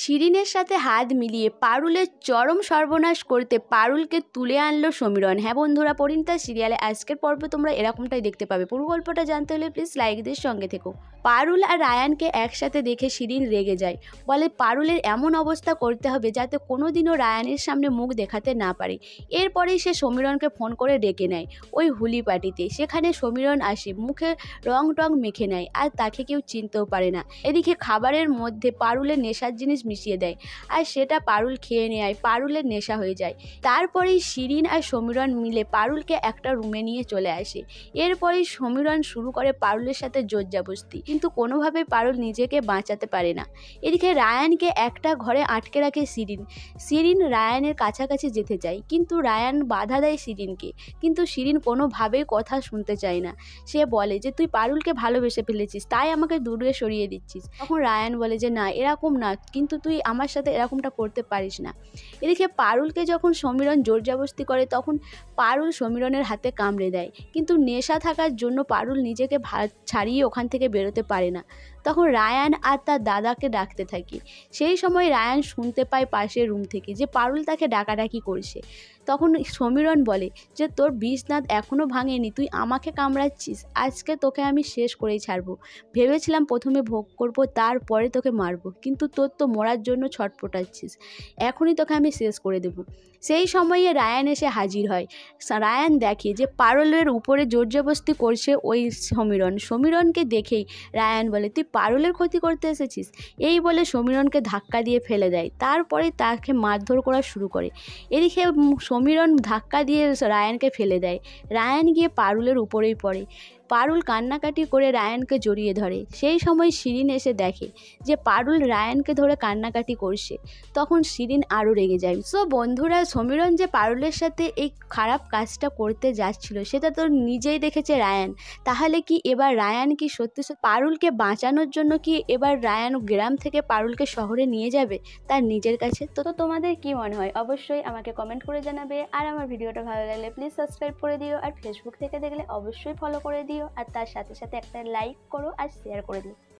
শিরিনের সাথে হাত মিলিয়ে পারুলের চরম সর্বনাশ করতে পারুলকে তুলে আনলো সমীরণ। হ্যাঁ বন্ধুরা, পরিণীতা সিরিয়ালে আজকের পর্বে তোমরা এরকমটাই দেখতে পাবে। পুরো গল্পটা জানতে হলে প্লিজ লাইকদের সঙ্গে থেকো। পারুল আর রায়ানকে একসাথে দেখে শিরিন রেগে যায়, বলে পারুলের এমন অবস্থা করতে হবে যাতে কোনোদিনও রায়ানের সামনে মুখ দেখাতে না পারে। এরপরেই সে সমীরণকে ফোন করে ডেকে নেয় ওই হুলি পার্টিতে। সেখানে সমীরণ আসে, মুখে রং টং মেখে নেয় আর তাকে কেউ চিনতেও পারে না। এদিকে খাবারের মধ্যে পারুলের নেশার জিনিস মিশিয়ে দেয় আর সেটা পারুল খেয়ে নেয়, পারুলের নেশা হয়ে যায়। তারপরেই শিরিন আর সমীরণ মিলে পারুলকে একটা রুমে নিয়ে চলে আসে। এরপরেই সমীরণ শুরু করে পারুলের সাথে জোরজাবস্তি, কিন্তু কোনোভাবে পারুল নিজেকে বাঁচাতে পারে না। এদিকে রায়ানকে একটা ঘরে আটকে রাখে শিরিন রায়ানের কাছাকাছি যেতে চায়, কিন্তু রায়ান বাধা দেয় শিরিনকে। কিন্তু শিরিন কোনোভাবেই কথা শুনতে চায় না। সে বলে যে তুই পারুলকে ভালোবেসে ফেলেছিস, তাই আমাকে দূরে সরিয়ে দিচ্ছিস। তখন রায়ান বলে যে না, এরকম না, কিন্তু তুই আমার সাথে এরকমটা করতে পারিস না। এদিকে পারুলকে যখন সমীরণ জোরজবস্তি করে তখন পারুল সমীরণের হাতে কামড়ে দেয়, কিন্তু নেশা থাকার জন্য পারুল নিজেকে ছাড়িয়ে ওখান থেকে বেরোতে পারে না। তখন রায়ান আর তার দাদাকে ডাকতে থাকে। সেই সময় রায়ান শুনতে পায় পাশের রুম থেকে যে পারুল তাকে ডাকাডাকি করছে। তখন সমীরণ বলে যে তোর বিষ দাঁত এখনও ভাঙেনি, তুই আমাকে কামড়াচ্ছিস, আজকে তোকে আমি শেষ করেই ছাড়বো। ভেবেছিলাম প্রথমে ভোগ করবো, তারপরে তোকে মারবো, কিন্তু তোর তো মরার জন্য ছটফটাচ্ছিস, এখনই তোকে আমি শেষ করে দেবো। সেই সময়ে রায়ান এসে হাজির হয়। রায়ান দেখে যে পারুলের উপরে জোরজবস্তি করছে ওই সমীরণকে দেখেই রায়ান বলে তুই পারুলের ক্ষতি করতে এসেছিস। এই বলে সমীরণকে ধাক্কা দিয়ে ফেলে দেয়, তারপরে তাকে মারধর করা শুরু করে। এদিকে সমীরণ ধাক্কা দিয়ে রায়ানকে ফেলে দেয়। রায়ান গিয়ে পারুলের উপরেই পড়ে। পারুল কান্নাকাটি করে রায়ানকে জড়িয়ে ধরে। সেই সময় শিরিন এসে দেখে যে পারুল রায়ানকে ধরে কান্নাকাটি করছে। তখন শিরিন আরও রেগে যায়। সো বন্ধুরা, সমীরণ যে পারুলের সাথে এই খারাপ কাজটা করতে যাচ্ছিল সেটা তো নিজেই দেখেছে রায়ান। তাহলে কি এবার রায়ান কি সত্যি পারুলকে বাঁচানোর জন্য কি এবার রায়ান গ্রাম থেকে পারুলকে শহরে নিয়ে যাবে তার নিজের কাছে? তো তোমাদের কি মনে হয় অবশ্যই আমাকে কমেন্ট করে জানাবে। আর আমার ভিডিওটা ভালো লাগলে প্লিজ সাবস্ক্রাইব করে দিও, আর ফেসবুক থেকে দেখলে অবশ্যই ফলো করে দিও, আর তার সাথে সাথে একটা লাইক করো আর শেয়ার করে দিও।